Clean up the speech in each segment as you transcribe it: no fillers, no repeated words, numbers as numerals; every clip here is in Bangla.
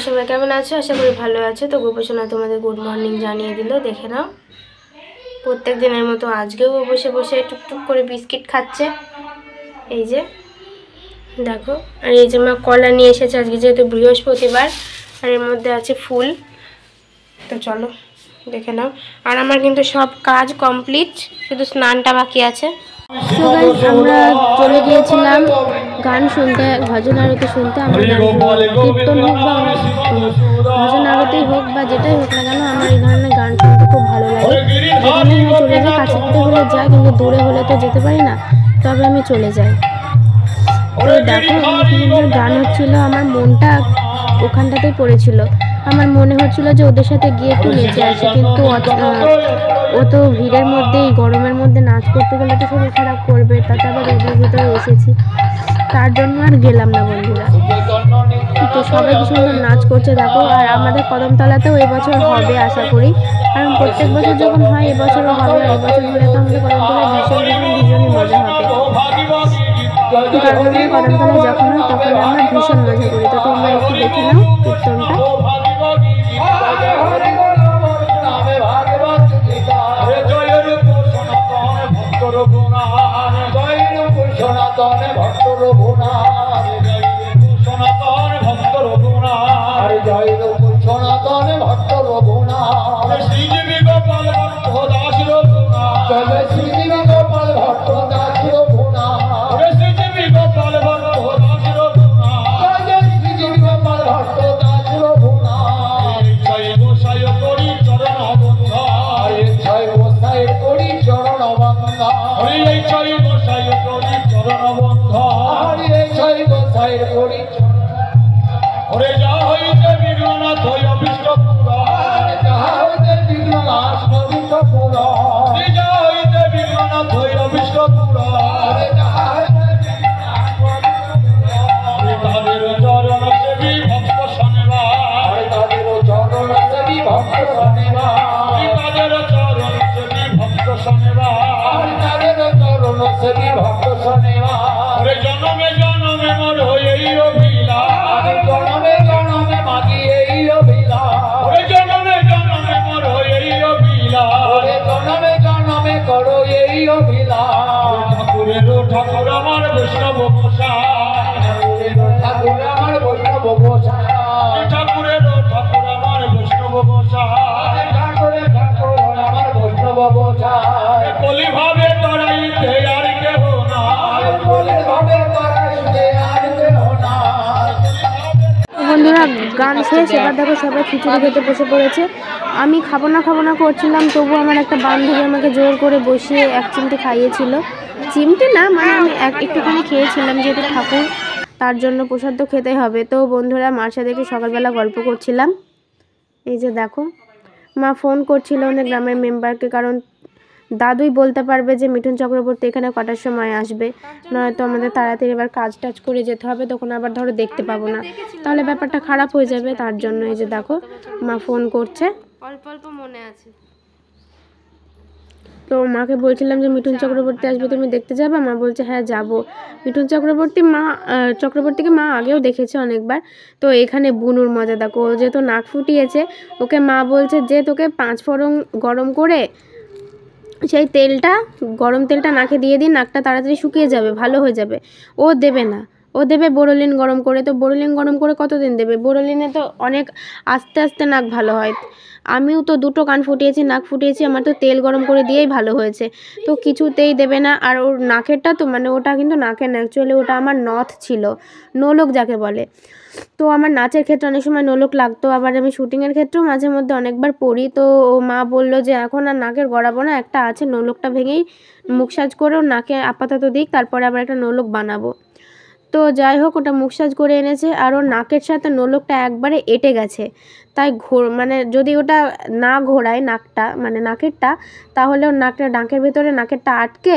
সবাই কেমন আছো? আশা করি ভালো আছো। তো গোপোষণা তোমাদের গুড মর্নিং জানিয়ে দিল, দেখে নাও। প্রত্যেক দিনের মতো আজকেও বসে বসে টুকটুক করে বিস্কিট খাচ্ছে। এই যে দেখো, আর এই যে মা কলা নিয়ে এসেছে আজকে যেহেতু বৃহস্পতিবার, আর এর মধ্যে আছে ফুল। তো চলো দেখে নাও। আর আমার কিন্তু সব কাজ কমপ্লিট, শুধু স্নানটা বাকি আছে। তো গাইস, আমরা চলে গিয়েছিলাম গান শুনতে, ভজন আরতি শুনতে। আমার কীর্তন হোক বা ভজন আরতি হোক বা যেটাই হোক না কেন, আমার এই ধরনের গান শুনতে খুব ভালো লাগে। যেখানেই হয় চলে যাই, কাছে পিঠে হলে যাই, কিন্তু দূরে হলে তো যেতে পারি না, তবে আমি চলে যাই। তো দেখো সুন্দর গান হচ্ছিল, আমার মনটা ওখানটাতেই পড়েছিল। আমার মনে হচ্ছিল যে ওদের সাথে গিয়ে একটু নেচে আসি, কিন্তু অত ভিড়ের মধ্যে, এই গরমের মধ্যে নাচ করতে গেলে তো শরীর খারাপ করবে, তাতে আবার ওদের ভিতরে এসেছি, তার জন্য আর গেলাম না বন্ধুরা। তো সবাই কি সুন্দর নাচ করছে দেখো। আর আমাদের কদমতলাতেও এবছর হবে আশা করি, কারণ প্রত্যেক বছর যখন হয় এবছরও হবে। আর এবছর হলে তো আমাদের কদমতলায় ভীষণই মজা হবে, কারণ আমাদের কদমতলায় যখন হয় তখন আমরা ভীষণ মজা করি। তো তোমরা একটু দেখে নাও কীর্তনটা। ঠাকুর আমার বৈষ্ণব ঠাকুরের ঠাকুর আমার বৈষ্ণব ঠাকুরের ঠাকুর আমার বৈষ্ণব কলি ভাবে তরাইতে আর কেহ না, বন্ধুরা গান শেষ। এবার দেখো সবাই খিচুড়ি খেতে বসে পড়েছে। আমি খাবো না করছিলাম, তবু আমার একটা বান্ধবী আমাকে জোর করে বসিয়ে এক চিমটি খাইয়েছিল। চিমটি না, মানে আমি একটুখানি খেয়েছিলাম, যেহেতু ঠাকুর, তার জন্য প্রসাদ তো খেতেই হবে। তো বন্ধুরা মার সাথে একটু সকালবেলা গল্প করছিলাম। এই যে দেখো, মা ফোন করছিল অনেক গ্রামের মেম্বারকে, কারণ দাদুই বলতে পারবে যে মিঠুন চক্রবর্তী এখানে কটার সময় আসবে, নয়তো আমাদের তাড়াতাড়ি এবার কাজ টাজ করে যেতে হবে, তখন আবার ধরো দেখতে পাবো না, তাহলে ব্যাপারটা খারাপ হয়ে যাবে। তার জন্য এই যে দেখো মা ফোন করছে, অল্প অল্প মনে আছে। তো মাকে বলছিলাম যে মিঠুন চক্রবর্তী আসবে, তুমি দেখতে যাবে? মা বলছে হ্যাঁ যাবো। মিঠুন চক্রবর্তীকে মা আগেও দেখেছে অনেকবার। তো এখানে বুনুর মজা দেখো, ও যেহেতু নাক ফুটিয়েছে, ওকে মা বলছে যে তোকে 5 ফোড়ন গরম করে সেই গরম তেলটা নাকে দিয়ে দিন, নাকটা তাড়াতাড়ি শুকিয়ে যাবে, ভালো হয়ে যাবে। ও দেবে না, ও দেবে বোরোলিন গরম করে। তো বোরোলিন গরম করে কতদিন দেবে? বোরোলিনে তো অনেক আস্তে আস্তে নাক ভালো হয়। আমিও তো 2টো কান ফুটিয়েছি, নাক ফুটিয়েছি, আমার তো তেল গরম করে দিয়েই ভালো হয়েছে। তো কিছুতেই দেবে না। আর ওর নাকেরটা তো, মানে ওটা কিন্তু নাকের না, অ্যাকচুয়ালি ওটা আমার নথ ছিল, নোলক যাকে বলে। তো আমার নাচের ক্ষেত্রে অনেক সময় নোলক লাগতো, আবার আমি শুটিংয়ের ক্ষেত্রেও মাঝে মধ্যে অনেকবার পড়ি। তো ও মা বললো যে এখন আর নাকের গড়াবো না, একটা আছে, নোলকটা ভেঙেই মুখ সাজ করে ওর নাকে আপাতত দিক, তারপরে আবার একটা নোলক বানাবো। তো যাই হোক, ওটা মুখ সাজ করে এনেছে, আর ওর নাকের সাথে নোলকটা একবারে এঁটে গেছে। তাই মানে যদি ওটা না ঘোরায় নাকটা, মানে নাকেরটা, তাহলে ওর নাকের ভেতরে নাকেরটা আটকে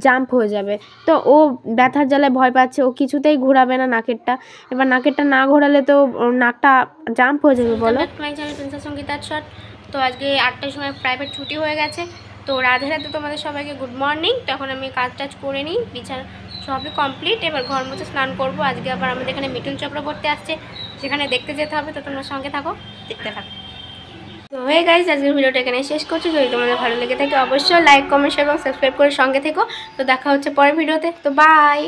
জাম্প হয়ে যাবে। তো ও ব্যথার জ্বালায় ভয় পাচ্ছে, ও কিছুতেই ঘোরাবে না নাকেরটা। এবার নাকেরটা না ঘোরালে তো নাকটা জাম্প হয়ে যাবে। বলো। তো আজকে 8টার সময় প্রাইভেট ছুটি হয়ে গেছে। তো রাধে রাধে তোমাদের সবাইকে গুড মর্নিং। তখন আমি কাজ টাজ করে নিই, বিছানা সবই কমপ্লিট। এবার ঘর মুছে স্নান করবো। আজকে আবার আমাদের এখানে মিঠুন চক্রবর্তী আসছে, যেখানে দেখতে যেতে হবে। তো তোমরা সঙ্গে থাকো, দেখতে থাকো। তো হয়ে গাইজ, আজকের ভিডিওটা এখানে শেষ করছি। যদি তোমাদের ভালো লেগে থাকে অবশ্যই লাইক, কমেন্ট এবং সাবস্ক্রাইব করে সঙ্গে থেকো। তো দেখা হচ্ছে পরের ভিডিওতে। তো বাই।